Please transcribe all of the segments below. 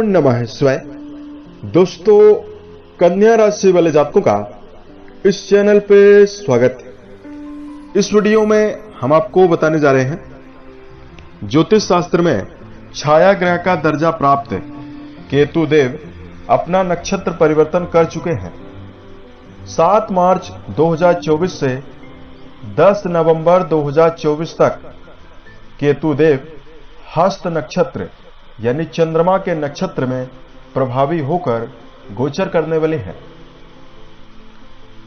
नमः शिवाय। दोस्तों, कन्या राशि वाले जातकों का इस चैनल पे स्वागत है। इस वीडियो में हम आपको बताने जा रहे हैं ज्योतिष शास्त्र में छाया ग्रह का दर्जा प्राप्त केतु देव अपना नक्षत्र परिवर्तन कर चुके हैं। 7 मार्च 2024 से 10 नवंबर 2024 तक केतु देव हस्त नक्षत्र यानी चंद्रमा के नक्षत्र में प्रभावी होकर गोचर करने वाले हैं।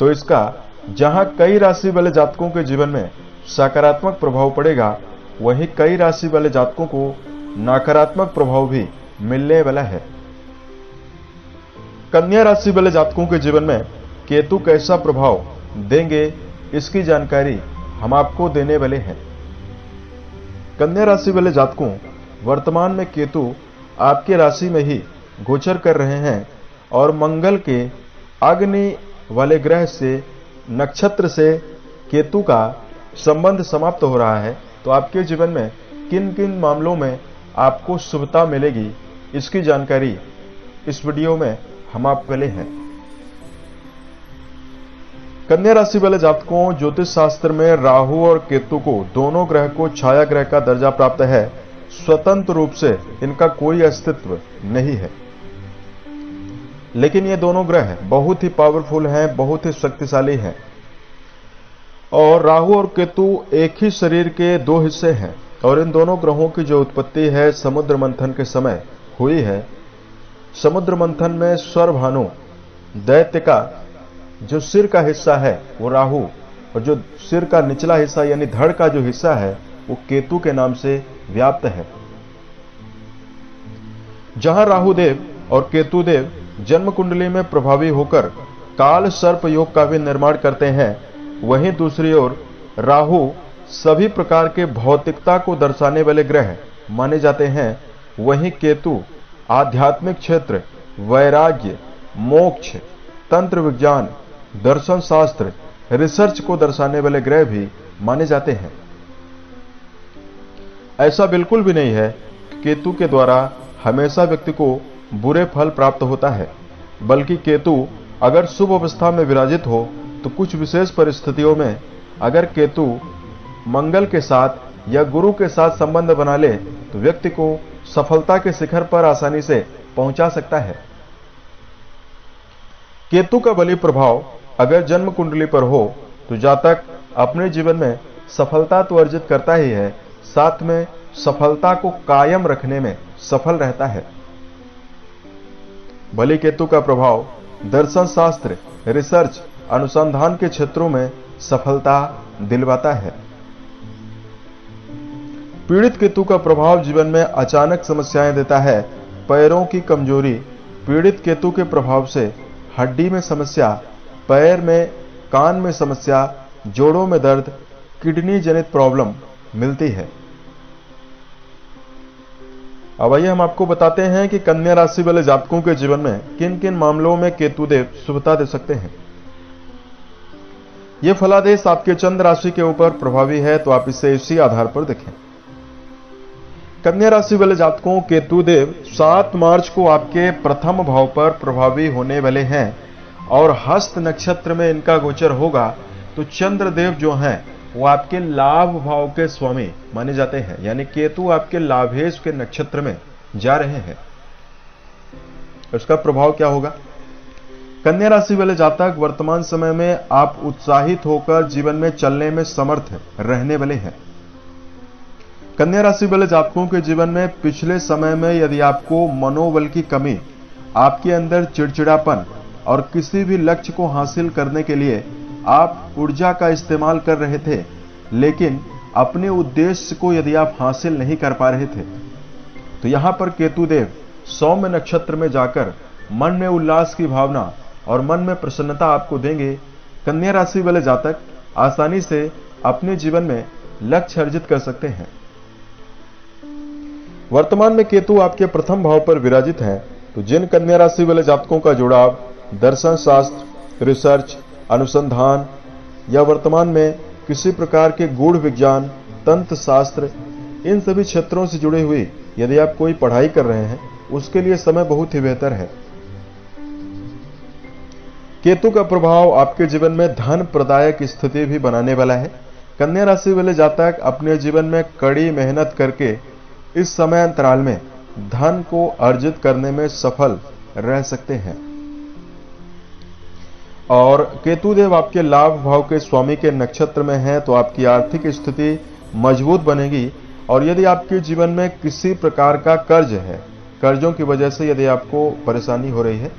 तो इसका जहां कई राशि वाले जातकों के जीवन में सकारात्मक प्रभाव पड़ेगा, वहीं कई राशि वाले जातकों को नकारात्मक प्रभाव भी मिलने वाला है। कन्या राशि वाले जातकों के जीवन में केतु कैसा प्रभाव देंगे, इसकी जानकारी हम आपको देने वाले हैं। कन्या राशि वाले जातकों, वर्तमान में केतु आपके राशि में ही गोचर कर रहे हैं और मंगल के अग्नि वाले ग्रह से नक्षत्र से केतु का संबंध समाप्त हो रहा है। तो आपके जीवन में किन किन मामलों में आपको शुभता मिलेगी, इसकी जानकारी इस वीडियो में हम आपके लिए हैं। कन्या राशि वाले जातकों, ज्योतिष शास्त्र में राहु और केतु को दोनों ग्रह को छाया ग्रह का दर्जा प्राप्त है। स्वतंत्र रूप से इनका कोई अस्तित्व नहीं है, लेकिन ये दोनों ग्रह बहुत ही पावरफुल हैं, बहुत ही शक्तिशाली हैं। और राहु और केतु एक ही शरीर के दो हिस्से हैं और इन दोनों ग्रहों की जो उत्पत्ति है समुद्र मंथन के समय हुई है। समुद्र मंथन में स्वरभानु दैत्य का जो सिर का हिस्सा है वो राहु, और जो सिर का निचला हिस्सा यानी धड़ का जो हिस्सा है वो केतु के नाम से व्याप्त है। जहां राहुदेव और केतुदेव जन्म कुंडली में प्रभावी होकर काल सर्प योग का भी निर्माण करते हैं, वहीं दूसरी ओर राहु सभी प्रकार के भौतिकता को दर्शाने वाले ग्रह माने जाते हैं। वहीं केतु आध्यात्मिक क्षेत्र, वैराग्य, मोक्ष, तंत्र विज्ञान, दर्शन शास्त्र, रिसर्च को दर्शाने वाले ग्रह भी माने जाते हैं। ऐसा बिल्कुल भी नहीं है कि केतु के द्वारा हमेशा व्यक्ति को बुरे फल प्राप्त होता है, बल्कि केतु अगर शुभ अवस्था में विराजित हो तो कुछ विशेष परिस्थितियों में अगर केतु मंगल के साथ या गुरु के साथ संबंध बना ले तो व्यक्ति को सफलता के शिखर पर आसानी से पहुंचा सकता है। केतु का बली प्रभाव अगर जन्म कुंडली पर हो तो जातक अपने जीवन में सफलता तो अर्जित करता ही है, साथ में सफलता को कायम रखने में सफल रहता है। बली केतु का प्रभाव दर्शन शास्त्र, रिसर्च, अनुसंधान के क्षेत्रों में सफलता दिलवाता है। पीड़ित केतु का प्रभाव जीवन में अचानक समस्याएं देता है। पैरों की कमजोरी, पीड़ित केतु के प्रभाव से हड्डी में समस्या, पैर में, कान में समस्या, जोड़ों में दर्द, किडनी जनित प्रॉब्लम मिलती है। अब आइए हम आपको बताते हैं कि कन्या राशि वाले जातकों के जीवन में किन किन मामलों में केतुदेव शुभता दे सकते हैं। यह फलादेश आपके चंद्र राशि के ऊपर प्रभावी है, तो आप इसे इसी आधार पर देखें। कन्या राशि वाले जातकों, केतुदेव 7 मार्च को आपके प्रथम भाव पर प्रभावी होने वाले हैं और हस्त नक्षत्र में इनका गोचर होगा। तो चंद्रदेव जो हैं वो आपके लाभ भाव के स्वामी माने जाते हैं, यानी केतु आपके लाभेश के नक्षत्र में जा रहे हैं। इसका प्रभाव क्या होगा? कन्या राशि वाले जातक वर्तमान समय में आप उत्साहित होकर जीवन में चलने में समर्थ रहने वाले हैं। कन्या राशि वाले जातकों के जीवन में पिछले समय में यदि आपको मनोबल की कमी, आपके अंदर चिड़चिड़ापन और किसी भी लक्ष्य को हासिल करने के लिए आप ऊर्जा का इस्तेमाल कर रहे थे, लेकिन अपने उद्देश्य को यदि आप हासिल नहीं कर पा रहे थे, तो यहां पर केतुदेव सौम्य नक्षत्र में जाकर मन में उल्लास की भावना और मन में प्रसन्नता आपको देंगे। कन्या राशि वाले जातक आसानी से अपने जीवन में लक्ष्य अर्जित कर सकते हैं। वर्तमान में केतु आपके प्रथम भाव पर विराजित हैं, तो जिन कन्या राशि वाले जातकों का जुड़ाव दर्शन शास्त्र, रिसर्च, अनुसंधान या वर्तमान में किसी प्रकार के गूढ़ विज्ञान, तंत्र शास्त्र, इन सभी क्षेत्रों से जुड़े हुए यदि आप कोई पढ़ाई कर रहे हैं उसके लिए समय बहुत ही बेहतर है। केतु का प्रभाव आपके जीवन में धन प्रदायक स्थिति भी बनाने वाला है। कन्या राशि वाले जातक अपने जीवन में कड़ी मेहनत करके इस समय अंतराल में धन को अर्जित करने में सफल रह सकते हैं। और केतु देव आपके लाभ भाव के स्वामी के नक्षत्र में है तो आपकी आर्थिक स्थिति मजबूत बनेगी। और यदि आपके जीवन में किसी प्रकार का कर्ज है, कर्जों की वजह से यदि आपको परेशानी हो रही है,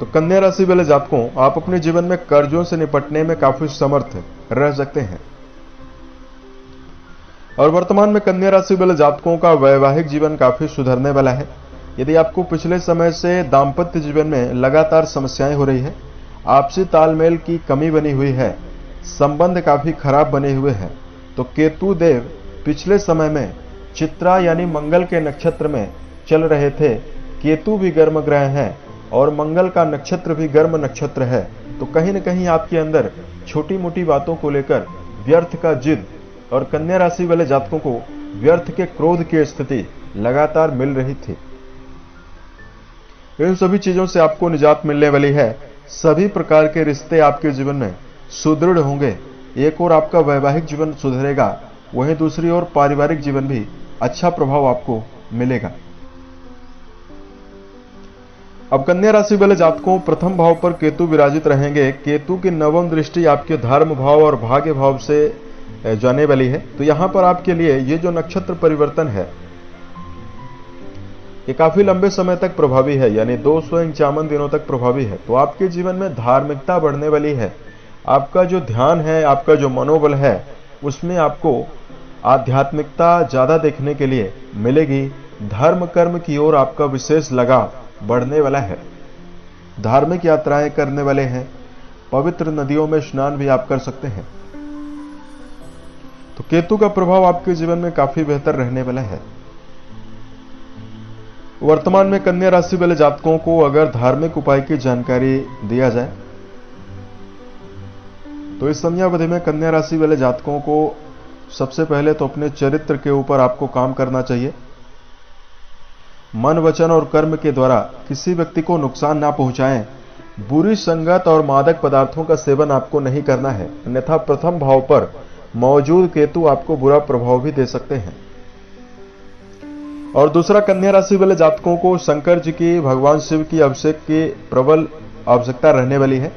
तो कन्या राशि वाले जातकों आप अपने जीवन में कर्जों से निपटने में काफी समर्थ रह सकते हैं। और वर्तमान में कन्या राशि वाले जातकों का वैवाहिक जीवन काफी सुधरने वाला है। यदि आपको पिछले समय से दाम्पत्य जीवन में लगातार समस्याएं हो रही है, आपसी तालमेल की कमी बनी हुई है, संबंध काफी खराब बने हुए हैं, तो केतु देव पिछले समय में चित्रा यानी मंगल के नक्षत्र में चल रहे थे। केतु भी गर्म ग्रह है और मंगल का नक्षत्र भी गर्म नक्षत्र है, तो कहीं न कहीं आपके अंदर छोटी मोटी बातों को लेकर व्यर्थ का जिद और कन्या राशि वाले जातकों को व्यर्थ के क्रोध की स्थिति लगातार मिल रही थी। इन सभी चीजों से आपको निजात मिलने वाली है। सभी प्रकार के रिश्ते आपके जीवन में सुदृढ़ होंगे। एक और आपका वैवाहिक जीवन सुधरेगा, वहीं दूसरी ओर पारिवारिक जीवन भी अच्छा प्रभाव आपको मिलेगा। अब कन्या राशि वाले जातकों प्रथम भाव पर केतु विराजित रहेंगे। केतु की नवम दृष्टि आपके धर्म भाव और भाग्य भाव से जाने वाली है, तो यहां पर आपके लिए ये जो नक्षत्र परिवर्तन है ये काफी लंबे समय तक प्रभावी है, यानी 251 दिनों तक प्रभावी है। तो आपके जीवन में धार्मिकता बढ़ने वाली है। आपका जो ध्यान है, आपका जो मनोबल है, उसमें आपको आध्यात्मिकता ज्यादा देखने के लिए मिलेगी। धर्म कर्म की ओर आपका विशेष लगाव बढ़ने वाला है। धार्मिक यात्राएं करने वाले हैं, पवित्र नदियों में स्नान भी आप कर सकते हैं। तो केतु का प्रभाव आपके जीवन में काफी बेहतर रहने वाला है। वर्तमान में कन्या राशि वाले जातकों को अगर धार्मिक उपाय की जानकारी दिया जाए तो इस समयावधि में कन्या राशि वाले जातकों को सबसे पहले तो अपने चरित्र के ऊपर आपको काम करना चाहिए। मन, वचन और कर्म के द्वारा किसी व्यक्ति को नुकसान ना पहुंचाएं। बुरी संगत और मादक पदार्थों का सेवन आपको नहीं करना है, अन्यथा प्रथम भाव पर मौजूद केतु आपको बुरा प्रभाव भी दे सकते हैं। और दूसरा, कन्या राशि वाले जातकों को शंकर जी की, भगवान शिव की अभिषेक की प्रबल आवश्यकता रहने वाली है।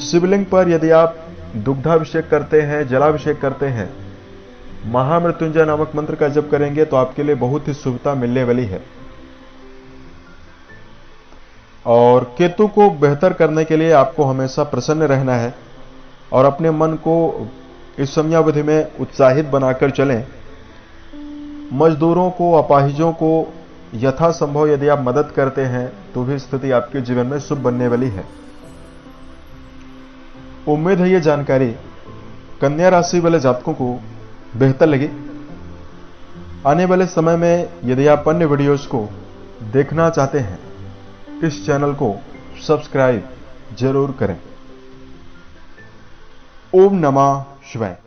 शिवलिंग पर यदि आप दुग्धाभिषेक करते हैं, जलाभिषेक करते हैं, महामृत्युंजय नामक मंत्र का जप करेंगे तो आपके लिए बहुत ही शुभता मिलने वाली है। और केतु को बेहतर करने के लिए आपको हमेशा प्रसन्न रहना है और अपने मन को इस समयावधि में उत्साहित बनाकर चलें। मजदूरों को, अपाहिजों को यथासंभव यदि आप मदद करते हैं तो भी स्थिति आपके जीवन में शुभ बनने वाली है। उम्मीद है ये जानकारी कन्या राशि वाले जातकों को बेहतर लगी। आने वाले समय में यदि आप अन्य वीडियोस को देखना चाहते हैं, इस चैनल को सब्सक्राइब जरूर करें। ओम नमः शिवाय।